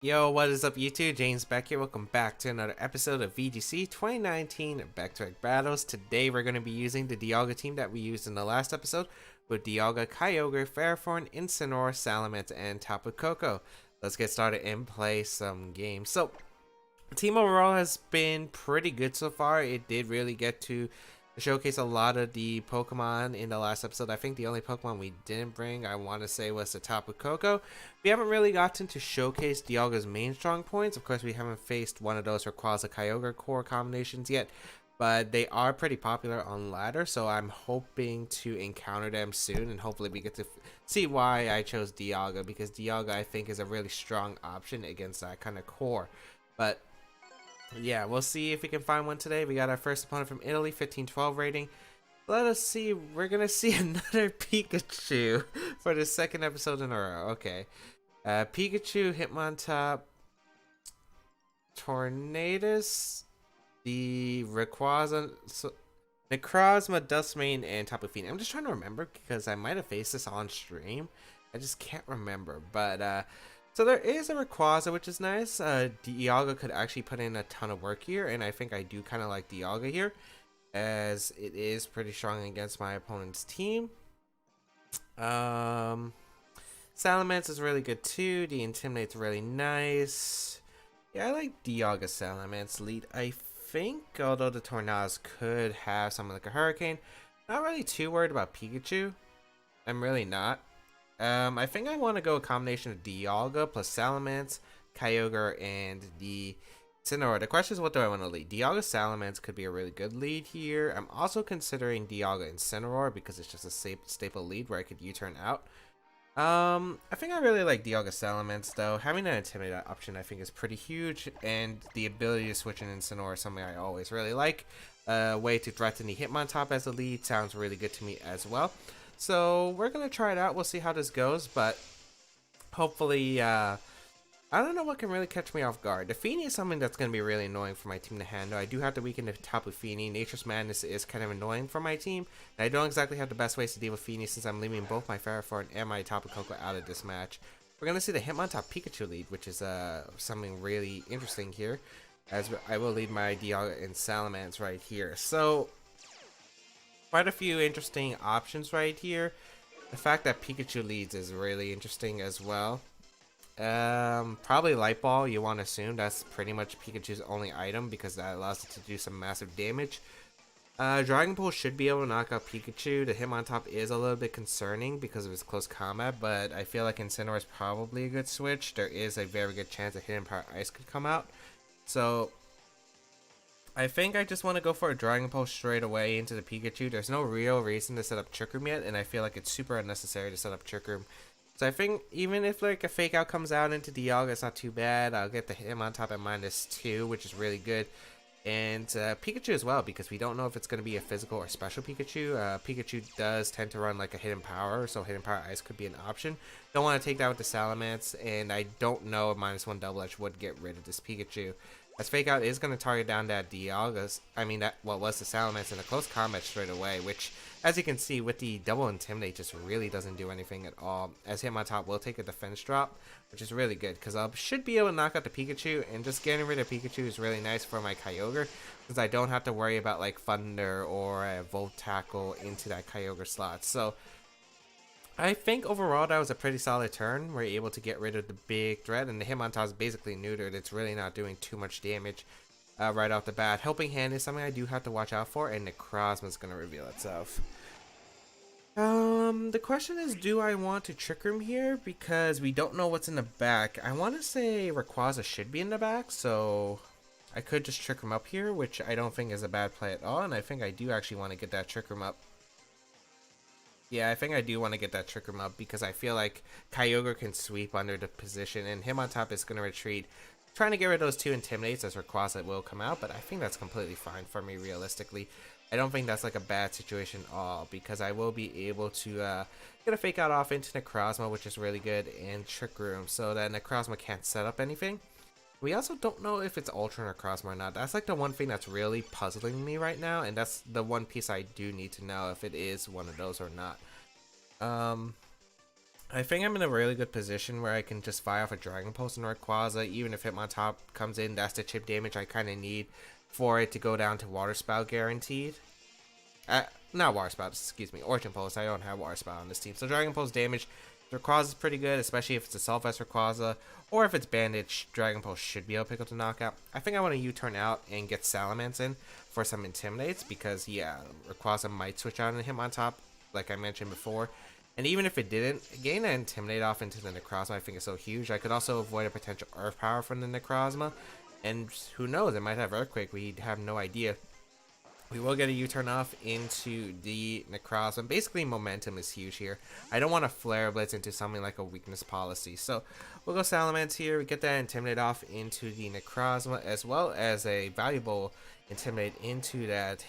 Yo, what is up YouTube? James Baek here. Welcome back to another episode of VGC 2019 Baek Battles. Today we're going to be using the Dialga team that we used in the last episode with Dialga, Kyogre, Ferrothorn, Incineroar, Salamence, and Tapu Koko. Let's get started and play some games. So, the team overall has been pretty good so far. It did really get to showcase a lot of the Pokemon in the last episode. I think the only Pokemon we didn't bring, I want to say, was the Tapu Koko. We haven't really gotten to showcase Dialga's main strong points. Of course, we haven't faced one of those Rayquaza Kyogre core combinations yet, but they are pretty popular on ladder, so I'm hoping to encounter them soon, and hopefully we get to see why I chose Dialga, because Dialga I think is a really strong option against that kind of core. But yeah, we'll see if we can find one today. We got our first opponent from Italy, 15-12 rating. Let us see. We're gonna see another Pikachu for the second episode in a row. Okay, Pikachu, Hitmontop, Tornadus, the Rayquaza, Necrozma, Dustmane, and Tapu Fini. I'm just trying to remember because I might have faced this on stream. I just can't remember, but so there is a Rayquaza, which is nice. Dialga could actually put in a ton of work here, and I think I do kind of like Dialga here, as it is pretty strong against my opponent's team. Salamence is really good too. The Intimidate's really nice. Yeah, I like Dialga Salamence lead, I think, although the Tornadus could have something like a Hurricane. Not really too worried about Pikachu. I'm really not. I think I want to go a combination of Dialga plus Salamence, Kyogre, and the Incineroar. The question is, what do I want to lead? Dialga Salamence could be a really good lead here. I'm also considering Dialga Incineroar because it's just a staple lead where I could U-turn out. I think I really like Dialga Salamence though. Having an Intimidate option I think is pretty huge, and the ability to switch in Incineroar is something I always really like. Way to threaten the Hitmontop as a lead sounds really good to me as well. So we're gonna try it out. We'll see how this goes, but hopefully, I don't know what can really catch me off guard. The Fini is something that's gonna be really annoying for my team to handle. I do have to weaken the Tapu Fini. Nature's Madness is kind of annoying for my team, and I don't exactly have the best ways to deal with Fini since I'm leaving both my Ferrothorn and my Tapu Koko out of this match. We're gonna see the Hitmontop Pikachu lead, which is something really interesting here, as I will lead my Dialga and Salamence right here. So quite a few interesting options right here. The fact that Pikachu leads is really interesting as well. Probably Light Ball, you want to assume that's pretty much Pikachu's only item because that allows it to do some massive damage. Dragon Pulse should be able to knock out Pikachu. The Hitmontop is a little bit concerning because of his close combat, but I feel like Incineroar is probably a good switch. There is a very good chance that Hidden Power Ice could come out. So I think I just want to go for a Dragon Pulse straight away into the Pikachu. There's no real reason to set up Trick Room yet, and I feel like it's super unnecessary to set up Trick Room. So I think even if like a Fake Out comes out into Dialga, it's not too bad. I'll get the Hitmontop at -2, which is really good. And Pikachu as well, because we don't know if it's going to be a physical or special Pikachu. Pikachu does tend to run like a Hidden Power, so Hidden Power Ice could be an option. Don't want to take that with the Salamence, and I don't know if -1 Double Edge would get rid of this Pikachu, as Fake Out is going to target down that Dialga's, that what was the Salamence in a close combat straight away, which, as you can see, with the double Intimidate just really doesn't do anything at all, as Hitmontop will take a defense drop, which is really good, because I should be able to knock out the Pikachu, and just getting rid of Pikachu is really nice for my Kyogre, since I don't have to worry about like Thunder or a Volt Tackle into that Kyogre slot. So I think overall that was a pretty solid turn. We're able to get rid of the big threat, and the Hitmontop is basically neutered. It's really not doing too much damage right off the bat. Helping Hand is something I do have to watch out for, and Necrozma is going to reveal itself. The question is, do I want to Trick Room here? Because we don't know what's in the back. I want to say Rayquaza should be in the back, so I could just Trick Room up here, which I don't think is a bad play at all, and I think I do actually want to get that Trick Room up. Yeah, I think I do want to get that Trick Room up because I feel like Kyogre can sweep under the position, and Hitmontop is going to retreat, trying to get rid of those two Intimidates as Rayquaza will come out, but I think that's completely fine for me realistically. I don't think that's like a bad situation at all, because I will be able to get a Fake Out off into Necrozma, which is really good, and Trick Room, so that Necrozma can't set up anything. We also don't know if it's Ultra Necrozma or not. That's like the one thing that's really puzzling me right now, and that's the one piece I do need to know if it is one of those or not. I think I'm in a really good position where I can just fire off a Dragon Pulse and Rayquaza. Even if Hitmontop comes in, that's the chip damage I kind of need for it to go down to Water Spout guaranteed. Not Water Spout, excuse me, Origin Pulse. I don't have Water Spout on this team. So Dragon Pulse damage, Rayquaza is pretty good, especially if it's a Self-Vest Rayquaza, or if it's Bandage, Dragon Pulse should be able to pick up the knockout. I think I want to U-turn out and get Salamence in for some Intimidates, because yeah, Rayquaza might switch out and Hitmontop, like I mentioned before. And even if it didn't, getting that Intimidate off into the Necrozma I think is so huge. I could also avoid a potential Earth Power from the Necrozma, and who knows, it might have Earthquake, we have no idea. We will get a U-turn off into the Necrozma. Basically, momentum is huge here. I don't want to Flare Blitz into something like a weakness policy. So, we'll go Salamence here. We get that Intimidate off into the Necrozma, as well as a valuable Intimidate into that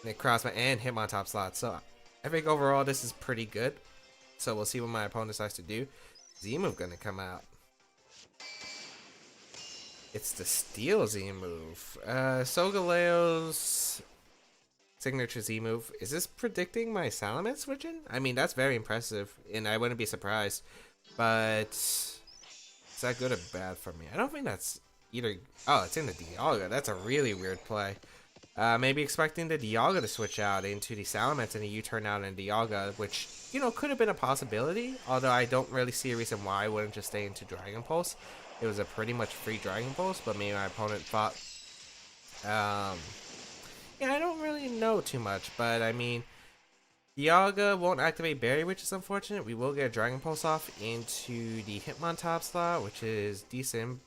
Necrozma and Hitmontop slot. So, I think overall this is pretty good. So, we'll see what my opponent decides to do. Z-move going to come out. It's the Steel Z-move. Solgaleo's signature Z-move. Is this predicting my Salamence switching? I mean, that's very impressive, and I wouldn't be surprised. But is that good or bad for me? I don't think that's either. Oh, it's in the Dialga. That's a really weird play. Maybe expecting the Dialga to switch out into the Salamence and a U-turn out in Dialga, which, you know, could have been a possibility. Although I don't really see a reason why I wouldn't just stay into Dragon Pulse. It was a pretty much free Dragon Pulse, but maybe my opponent thought, yeah, I don't really know too much, but I mean, Dialga won't activate Berry, which is unfortunate. We will get a Dragon Pulse off into the Hitmontop slot, which is decent.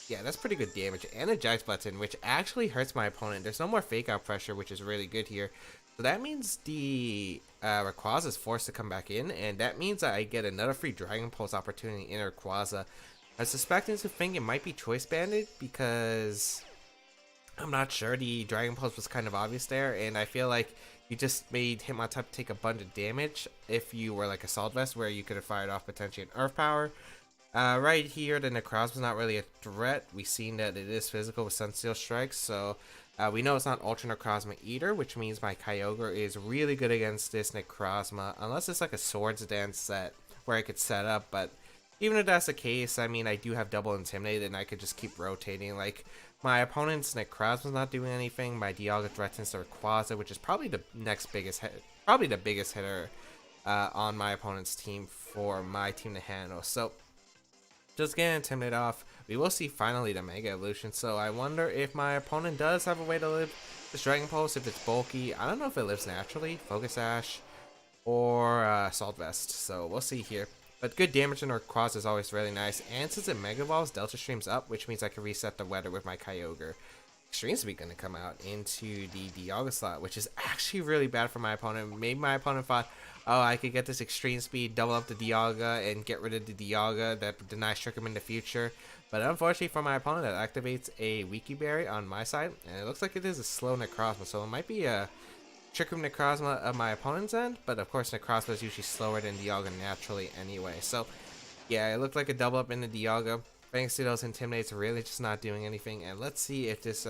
Yeah, that's pretty good damage, and a Jax button, which actually hurts my opponent. There's no more Fake Out pressure, which is really good here. So that means the Rayquaza is forced to come back in, and that means that I get another free Dragon Pulse opportunity in Rayquaza. I'm suspecting to think it might be Choice Banded, because I'm not sure. The Dragon Pulse was kind of obvious there, and I feel like you just made Hitmontop take a bunch of damage if you were like Assault Vest, where you could have fired off potentially an Earth Power. Right here, the Necrozma is not really a threat. We've seen that it is physical with Sunsteel Strikes, so we know it's not Ultra Necrozma either, which means my Kyogre is really good against this Necrozma, unless it's like a Swords Dance set where I could set up, but even if that's the case, I mean, I do have double Intimidate, and I could just keep rotating. Like, my opponent's Necrozma's not doing anything. My Dialga threatens the Rayquaza, which is probably the next biggest hit, probably the biggest hitter on my opponent's team for my team to handle. So, just getting Intimidate off. We will see finally the Mega Evolution. So, I wonder if my opponent does have a way to live this Dragon Pulse, if it's bulky. I don't know if it lives naturally, Focus Sash, or Assault Vest. So, we'll see here. But good damage in Rayquaza is always really nice, and since it Mega Evolves, Delta Stream's up, which means I can reset the weather with my Kyogre. Extreme Speed gonna come out into the Dialga slot, which is actually really bad for my opponent. Maybe my opponent thought, oh, I could get this Extreme Speed, double up the Dialga, and get rid of the Dialga that denies Trick Room in the future. But unfortunately for my opponent, that activates a Wiki Berry on my side, and it looks like it is a slow Necrozma, so it might be a Trick Room Necrozma of my opponent's end, but of course Necrozma is usually slower than Dialga naturally anyway. So yeah, it looked like a double up in the Dialga. Thanks to those Intimidates, really just not doing anything. And let's see if this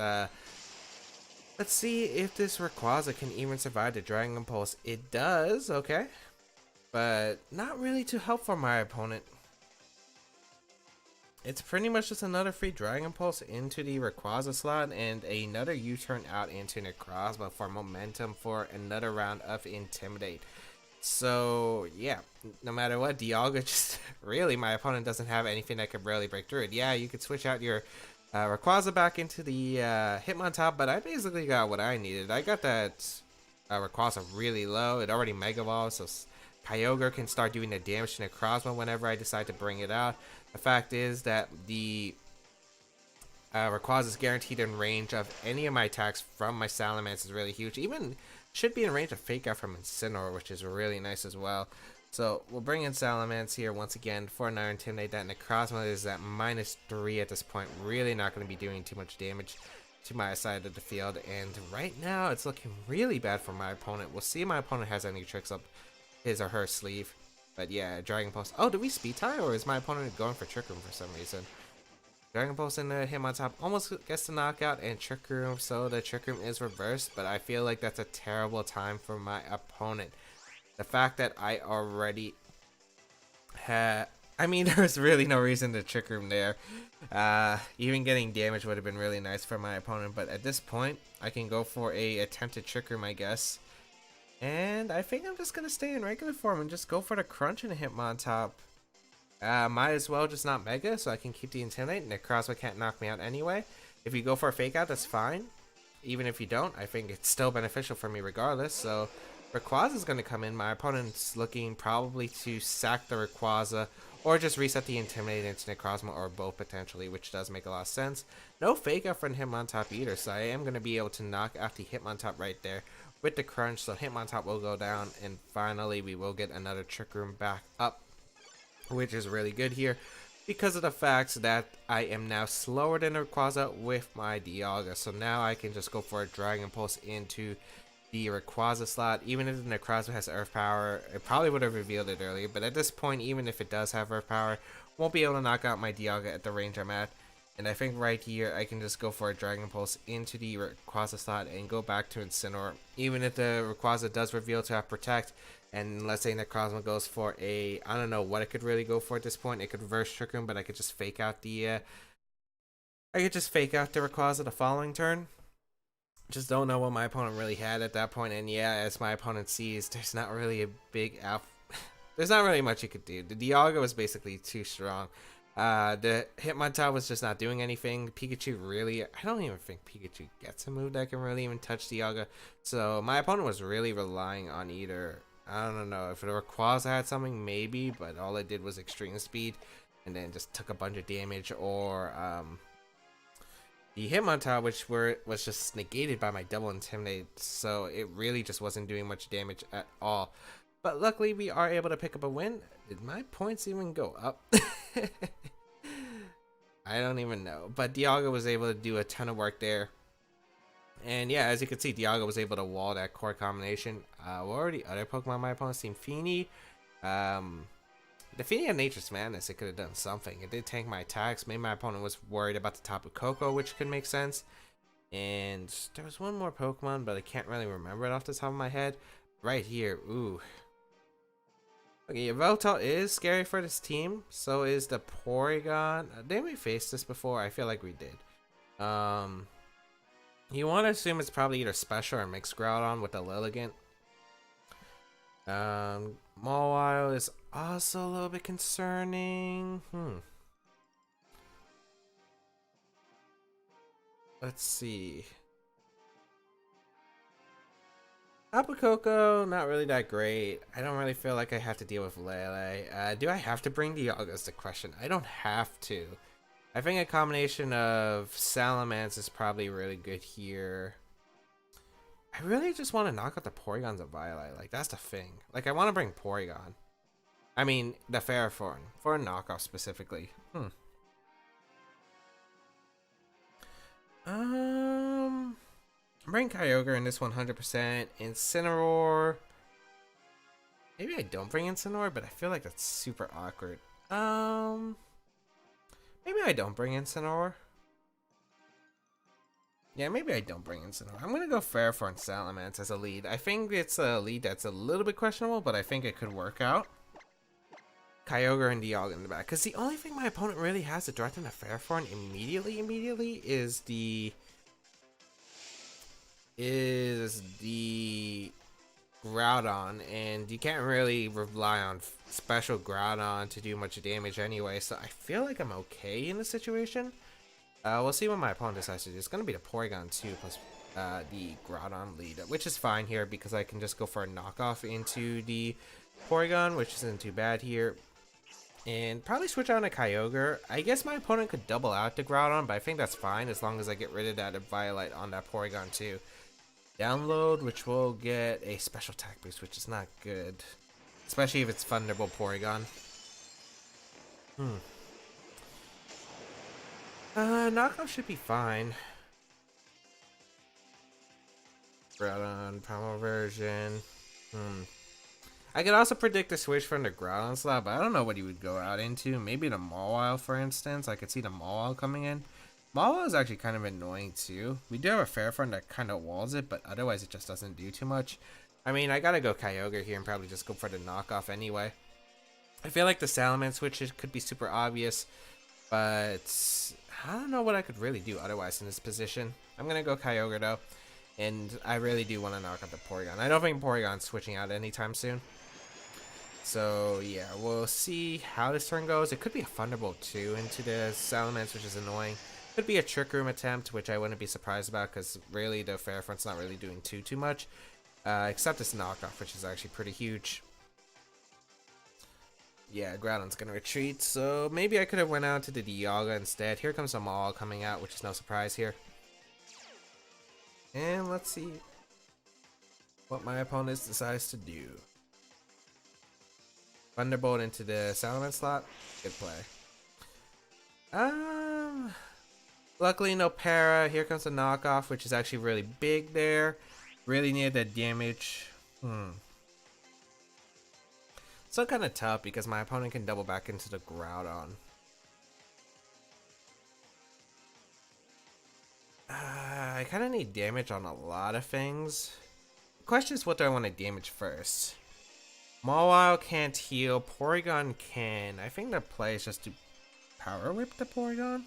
Rayquaza can even survive the Dragon Pulse. It does, okay, but not really too helpful for my opponent. It's pretty much just another free Dragon Pulse into the Rayquaza slot and another U-turn out into Necrozma for momentum for another round of Intimidate. So, yeah, no matter what, Dialga just, really, my opponent doesn't have anything that could really break through it. Yeah, you could switch out your Rayquaza back into the Hitmontop, but I basically got what I needed. I got that Rayquaza really low. It already Mega Evolved, so Kyogre can start doing the damage to Necrozma whenever I decide to bring it out. The fact is that the Rayquaza is guaranteed in range of any of my attacks from my Salamence is really huge. Even should be in range of Fake Out from Incineroar, which is really nice as well. So we'll bring in Salamence here once again for another Intimidate. That Necrozma is at -3 at this point. Really not going to be doing too much damage to my side of the field. And right now it's looking really bad for my opponent. We'll see if my opponent has any tricks up his or her sleeve. But yeah, Dragon Pulse. Oh, did we speed tie, or is my opponent going for Trick Room for some reason? Dragon Pulse in the Hitmontop almost gets the knockout and Trick Room, so the Trick Room is reversed, but I feel like that's a terrible time for my opponent. The fact that I already had, I mean, there's really no reason to Trick Room there. Even getting damage would have been really nice for my opponent, but at this point, I can go for a attempted Trick Room, I guess. And I think I'm just gonna stay in regular form and just go for the crunch and a Hitmontop. Might as well just not Mega so I can keep the Intimidate, and the Necrozma can't knock me out anyway. If you go for a Fake Out, that's fine. Even if you don't, I think it's still beneficial for me regardless. So Rayquaza is going to come in. My opponent's looking probably to sack the Rayquaza or just reset the Intimidate into Necrozma, or both potentially, which does make a lot of sense. No Fake Out from Hitmontop either, so I am going to be able to knock out the Hitmontop right there with the crunch, so Hitmontop will go down, and finally we will get another Trick Room back up, which is really good here because of the fact that I am now slower than Rayquaza with my Dialga. So now I can just go for a Dragon Pulse into the Rayquaza slot. Even if the Necrozma has Earth Power, it probably would have revealed it earlier, but at this point, even if it does have Earth Power, won't be able to knock out my Dialga at the range I'm at. And I think right here, I can just go for a Dragon Pulse into the Rayquaza slot and go back to Incineroar. Even if the Rayquaza does reveal to have Protect, and let's say Necrozma goes for a, I don't know what it could really go for at this point. It could reverse Trick Room, but I could just fake out the, Rayquaza the following turn. Just don't know what my opponent really had at that point. And yeah, as my opponent sees, there's not really a big there's not really much you could do. The Dialga was basically too strong. The Hitmontop was just not doing anything. Pikachu really, I don't even think Pikachu gets a move that can really even touch Dialga. So my opponent was really relying on either, I don't know, if the Rayquaza had something, maybe, but all it did was extreme speed and then just took a bunch of damage, or the Hitmontop, which was just negated by my double Intimidate, so it really just wasn't doing much damage at all. But luckily we are able to pick up a win. Did my points even go up? I don't even know, but Dialga was able to do a ton of work there. And yeah, as you can see, Dialga was able to wall that core combination. What were the other Pokemon my opponent's team? Feeny. The Feeny had Nature's Madness. It could have done something. It did tank my attacks. Maybe my opponent was worried about the Tapu Koko, which could make sense. And there was one more Pokemon, but I can't really remember it off the top of my head. Right here. Ooh. Okay, Yveltal is scary for this team. So is the Porygon. Didn't we face this before? I feel like we did. You want to assume it's probably either Special or Mixed Groudon with the Lilligant. Mawile is also a little bit concerning. Let's see. Tapu Koko, not really that great. I don't really feel like I have to deal with Lele. Do I have to bring Dialga is the question. I don't have to. I think a combination of Salamence is probably really good here. I really just want to knock out the Porygons of Violet. Like, that's the thing. Like, I want to bring Porygon. I mean, the Ferrothorn. For a knockoff specifically. Bring Kyogre in this 100%. Incineroar. Maybe I don't bring Incineroar, but I feel like that's super awkward. Maybe I don't bring Incineroar. Yeah, maybe I don't bring Incineroar. I'm gonna go Ferrothorn and Salamence as a lead. I think it's a lead that's a little bit questionable, but I think it could work out. Kyogre and Dialga in the back. Because the only thing my opponent really has to threaten a Ferrothorn immediately is the Groudon, and you can't really rely on Special Groudon to do much damage anyway, so I feel like I'm okay in this situation. We'll see what my opponent decides to do. It's going to be the Porygon 2 plus the Groudon lead, which is fine here because I can just go for a knockoff into the Porygon, which isn't too bad here. And probably switch on to Kyogre. I guess my opponent could double out the Groudon, but I think that's fine as long as I get rid of that Violet on that Porygon too. Download, which will get a special attack boost, which is not good. Especially if it's Thunderbolt Porygon. Knockoff should be fine. Groudon, Primal version. I could also predict a switch from the Groudon slot, but I don't know what he would go out into. Maybe the Mawile, for instance. I could see the Mawile coming in. Mawile is actually kind of annoying too. We do have a Ferrothorn that kind of walls it, but otherwise it just doesn't do too much. I mean, I gotta go Kyogre here and probably just go for the knockoff anyway. I feel like the Salamence switch could be super obvious, but I don't know what I could really do otherwise in this position. I'm gonna go Kyogre though, and I really do want to knock out the Porygon. I don't think Porygon's switching out anytime soon. So yeah, we'll see how this turn goes. It could be a Thunderbolt too into the Salamence, which is annoying. Could be a Trick Room attempt, which I wouldn't be surprised about because really the Fairfront's not really doing too much. Except this knockoff, which is actually pretty huge. Yeah, Groudon's gonna retreat, so maybe I could have went out to the Dialga instead. Here comes a Maul coming out, which is no surprise here. And let's see what my opponent decides to do. Thunderbolt into the Salamence slot. Good play. Luckily no para. Here comes the knockoff, which is actually really big there. Really near that damage. So kind of tough because my opponent can double back into the Groudon. I kind of need damage on a lot of things. The question is, what do I want to damage first? Mawile can't heal. Porygon can. I think the play is just to Power Whip the Porygon.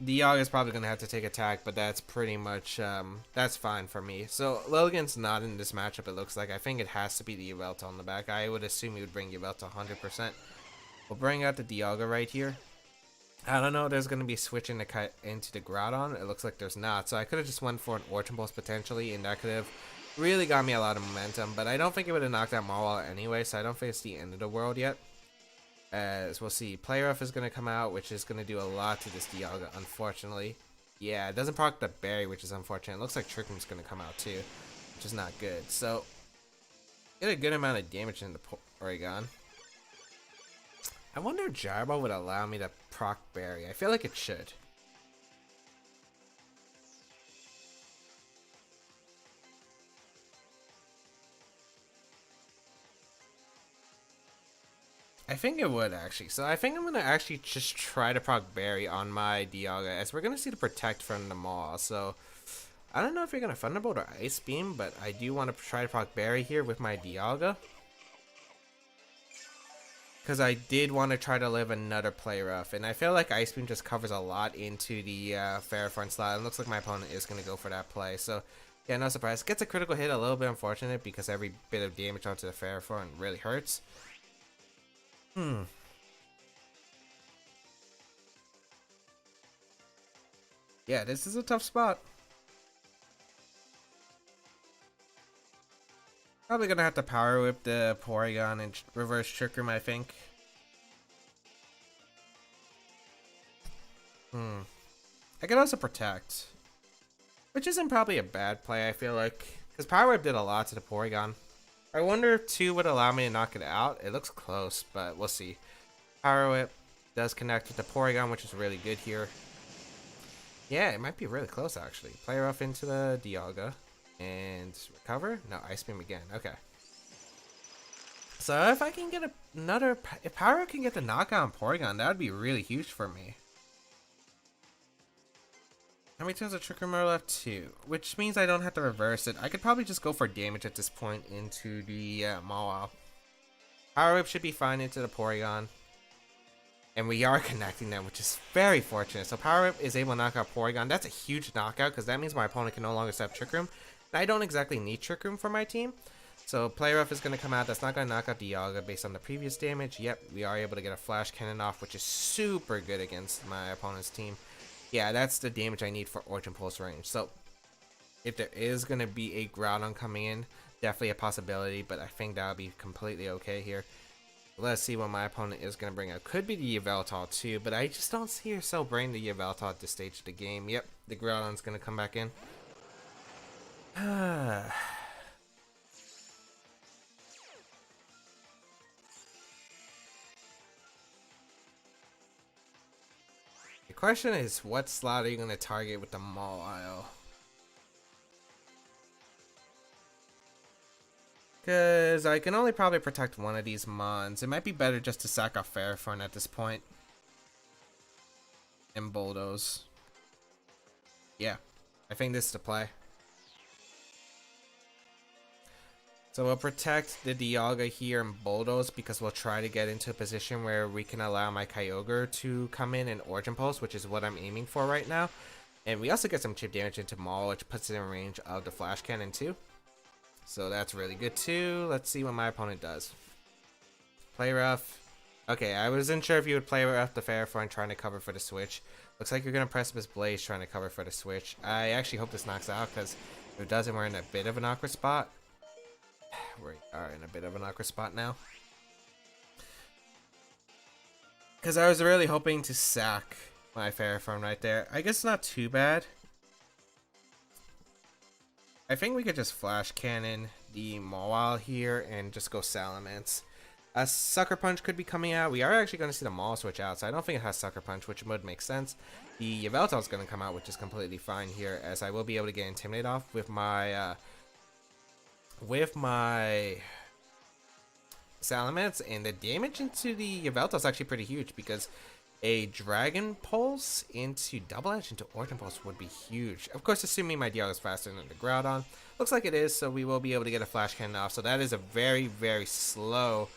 Dialga is probably going to have to take attack, but that's pretty much, that's fine for me. So, Logan's not in this matchup, it looks like. I think it has to be the Yveltal on the back. I would assume he would bring Yveltal 100%. We'll bring out the Dialga right here. I don't know if there's going to be switching into the Groudon. It looks like there's not. So, I could have just went for an Orchard Pulse potentially, and that could have really got me a lot of momentum. But I don't think it would have knocked out Mawile anyway, so I don't think it's the end of the world yet. As we'll see, Play Rough is going to come out, which is going to do a lot to this Dialga, unfortunately. Yeah, it doesn't proc the Berry, which is unfortunate. It looks like Trick Room's going to come out too, which is not good. So, get a good amount of damage in the Porygon. I wonder if Jarbo would allow me to proc Berry. I feel like it should. I think it would actually. So I think I'm going to actually just try to proc Berry on my Dialga, as we're going to see the Protect from the Maw. So I don't know if you're going to Thunderbolt or Ice Beam, but I do want to try to proc Berry here with my Dialga. Because I did want to try to live another Play Rough, and I feel like Ice Beam just covers a lot into the Fairfront slot. It looks like my opponent is going to go for that play. So yeah, no surprise. Gets a critical hit, a little bit unfortunate because every bit of damage onto the Fairfront really hurts. Yeah, this is a tough spot. Probably gonna have to Power Whip the Porygon and reverse Trick Room, I think. I could also Protect, which isn't probably a bad play, I feel like, because Power Whip did a lot to the Porygon. I wonder if 2 would allow me to knock it out. It looks close, but we'll see. Power Whip does connect with the Porygon, which is really good here. Yeah, it might be really close, actually. Play Rough into the Dialga. And recover? No, Ice Beam again. Okay. So if I can get another... If Power Whip can get the knockout on Porygon, that would be really huge for me. How many turns of Trick Room are left? 2. Which means I don't have to reverse it. I could probably just go for damage at this point into the Mawile. Power Whip should be fine into the Porygon. And we are connecting them, which is very fortunate. So Power Whip is able to knock out Porygon. That's a huge knockout because that means my opponent can no longer set up Trick Room. And I don't exactly need Trick Room for my team. So Play Rough is going to come out. That's not going to knock out Dialga based on the previous damage. Yep, we are able to get a Flash Cannon off, which is super good against my opponent's team. Yeah, that's the damage I need for Orchard Pulse range. So if there is going to be a Groudon coming in, definitely a possibility. But I think that would be completely okay here. Let's see what my opponent is going to bring out. Could be the Yveltal too, but I just don't see herself bringing the Yveltal at this stage of the game. Yep, the Groudon's going to come back in. The question is, what slot are you going to target with the Mawile? Because I can only probably protect one of these Mons. It might be better just to sack off Fairfront at this point. And Bulldoze. Yeah, I think this is the play. So we'll protect the Dialga here and Bulldoze because we'll try to get into a position where we can allow my Kyogre to come in and Origin Pulse, which is what I'm aiming for right now. And we also get some chip damage into Maul, which puts it in range of the Flash Cannon too. So that's really good too. Let's see what my opponent does. Play rough. Okay, I wasn't sure if you would play rough the Ferrothorn trying to cover for the switch. Looks like you're going to Precipice Blaze trying to cover for the switch. I actually hope this knocks out because if it doesn't, we're in a bit of an awkward spot. We are in a bit of an awkward spot now. Because I was really hoping to sack my Ferrothorn right there. I guess not too bad. I think we could just Flash Cannon the Mawile here and just go Salamence. A Sucker Punch could be coming out. We are actually going to see the Maul switch out, so I don't think it has Sucker Punch, which would make sense. The Yveltal is going to come out, which is completely fine here, as I will be able to get Intimidate off with my Salamence, and the damage into the Yveltal is actually pretty huge because a Dragon Pulse into Double Edge into Origin Pulse would be huge. Of course, assuming my Dialga is faster than the Groudon. Looks like it is, so we will be able to get a Flash Cannon off. So that is a very, very slow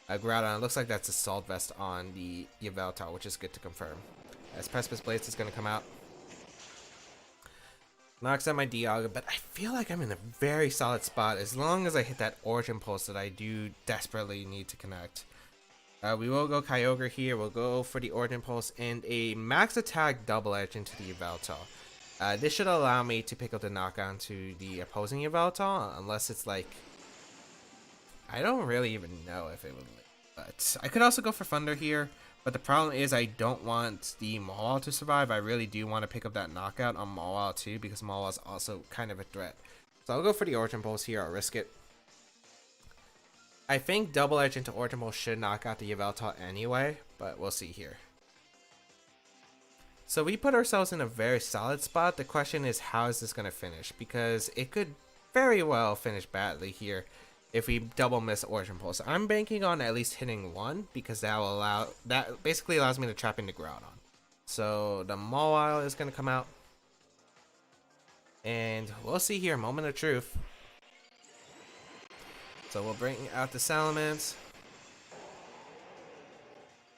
Groudon. It looks like that's Assault Vest on the Yveltal, which is good to confirm. As Precipice Blaze is going to come out. Knocks out my Dialga, but I feel like I'm in a very solid spot as long as I hit that Origin Pulse that I do desperately need to connect. We will go Kyogre here. We'll go for the Origin Pulse and a max attack Double Edge into the Yveltal. This should allow me to pick up the knockdown to the opposing Yveltal, unless it's like... I don't really even know if it would... But I could also go for Thunder here, but the problem is I don't want the Mawile to survive. I really do want to pick up that knockout on Mawile too, because Mawile is also kind of a threat. So I'll go for the Origin Pulse here. I'll risk it. I think Double Edge into Origin Pulse should knock out the Yveltal anyway, but we'll see here. So we put ourselves in a very solid spot. The question is, how is this going to finish? Because it could very well finish badly here if we double miss Origin Pulse. I'm banking on at least hitting one because that basically allows me to trap into Groudon. So the Mawile is going to come out. And we'll see here, moment of truth. So we'll bring out the Salamence.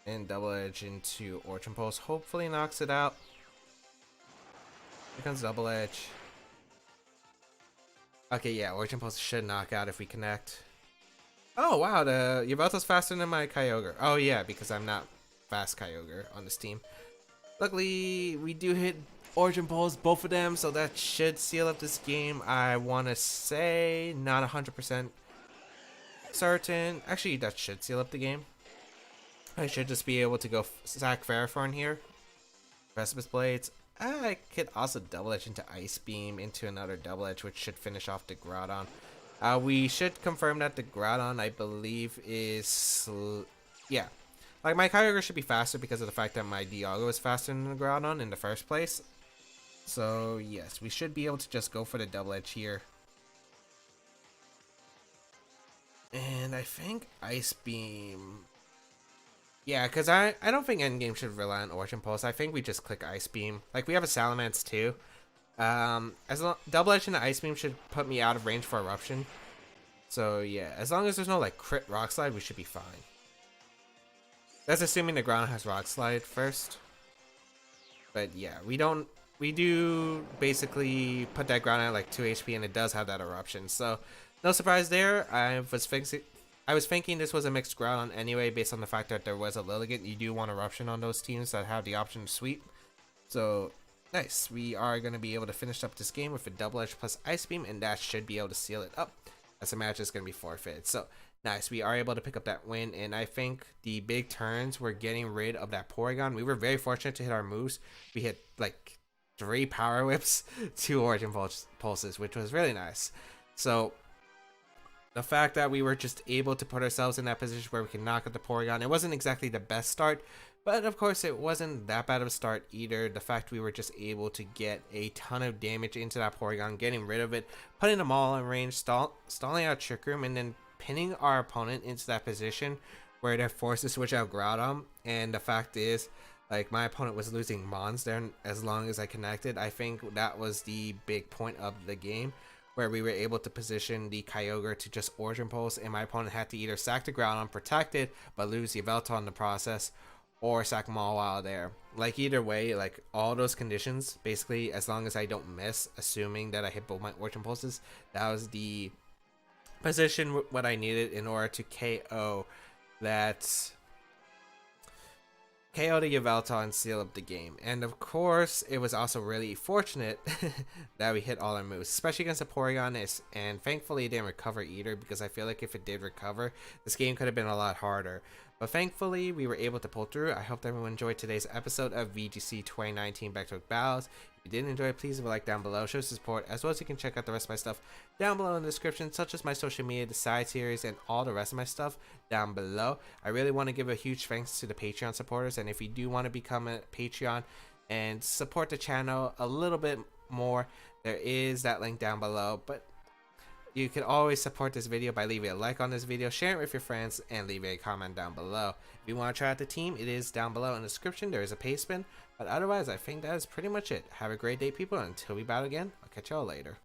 And Double Edge into Origin Pulse. Hopefully knocks it out. Here comes Double Edge. Okay, yeah, Origin Pulse should knock out if we connect. Oh, wow, the Yveltal's faster than my Kyogre. Oh, yeah, because I'm not fast Kyogre on this team. Luckily, we do hit Origin Pulse, both of them, so that should seal up this game. I want to say not 100% certain. Actually, that should seal up the game. I should just be able to go sack Ferrothorn here. Precipice Blades. I could also Double Edge into Ice Beam into another Double Edge, which should finish off the Groudon. We should confirm that the Groudon, I believe, is... yeah. Like, my Kyogre should be faster because of the fact that my Dialga was faster than the Groudon in the first place. So, yes, we should be able to just go for the Double Edge here. And I think Ice Beam... yeah, because I don't think Endgame should rely on Origin Pulse. I think we just click Ice Beam. Like, we have a Salamence too. Double Edge into Ice Beam should put me out of range for Eruption. So, yeah, as long as there's no, like, crit Rock Slide, we should be fine. That's assuming the ground has Rock Slide first. But, yeah, we do basically put that ground at, like, 2 HP, and it does have that Eruption. So, no surprise there. I was thinking this was a mixed Groudon anyway, based on the fact that there was a Lilligant. You do want Eruption on those teams that have the option to sweep. So, nice. We are going to be able to finish up this game with a Double Edge plus Ice Beam, and that should be able to seal it up, as the match is going to be forfeited. So, nice. We are able to pick up that win, and I think the big turns were getting rid of that Porygon. We were very fortunate to hit our moves. We hit, like, 3 Power Whips, 2 Origin Pulses, which was really nice. So, the fact that we were just able to put ourselves in that position where we can knock out the Porygon, it wasn't exactly the best start, but of course it wasn't that bad of a start either. The fact we were just able to get a ton of damage into that Porygon, getting rid of it, putting them all in range, stalling out Trick Room, and then pinning our opponent into that position where they're forced to switch out Groudon. And the fact is, like, my opponent was losing Mons there as long as I connected. I think that was the big point of the game, where we were able to position the Kyogre to just Origin Pulse, and my opponent had to either sack the ground unprotected but lose the Yveltal in the process, or sack Mawile there. Like either way, like all those conditions, basically as long as I don't miss, assuming that I hit both my Origin Pulses, that was the position what I needed in order to KO that KO the Yveltal and seal up the game. And of course, it was also really fortunate that we hit all our moves, especially against the Porygon, and thankfully it didn't recover either, because I feel like if it did recover, this game could have been a lot harder. But thankfully, we were able to pull through. I hope everyone enjoyed today's episode of VGC 2019 Baek Battles. If you did enjoy it, please leave a like down below, show support, as well as you can check out the rest of my stuff down below in the description, such as my social media, the side series, and all the rest of my stuff down below. I really want to give a huge thanks to the Patreon supporters, and if you do want to become a Patreon and support the channel a little bit more, there is that link down below. But you can always support this video by leaving a like on this video, sharing it with your friends, and leaving a comment down below. If you want to try out the team, it is down below in the description. There is a pay spin. But otherwise, I think that is pretty much it. Have a great day, people. Until we battle again, I'll catch y'all later.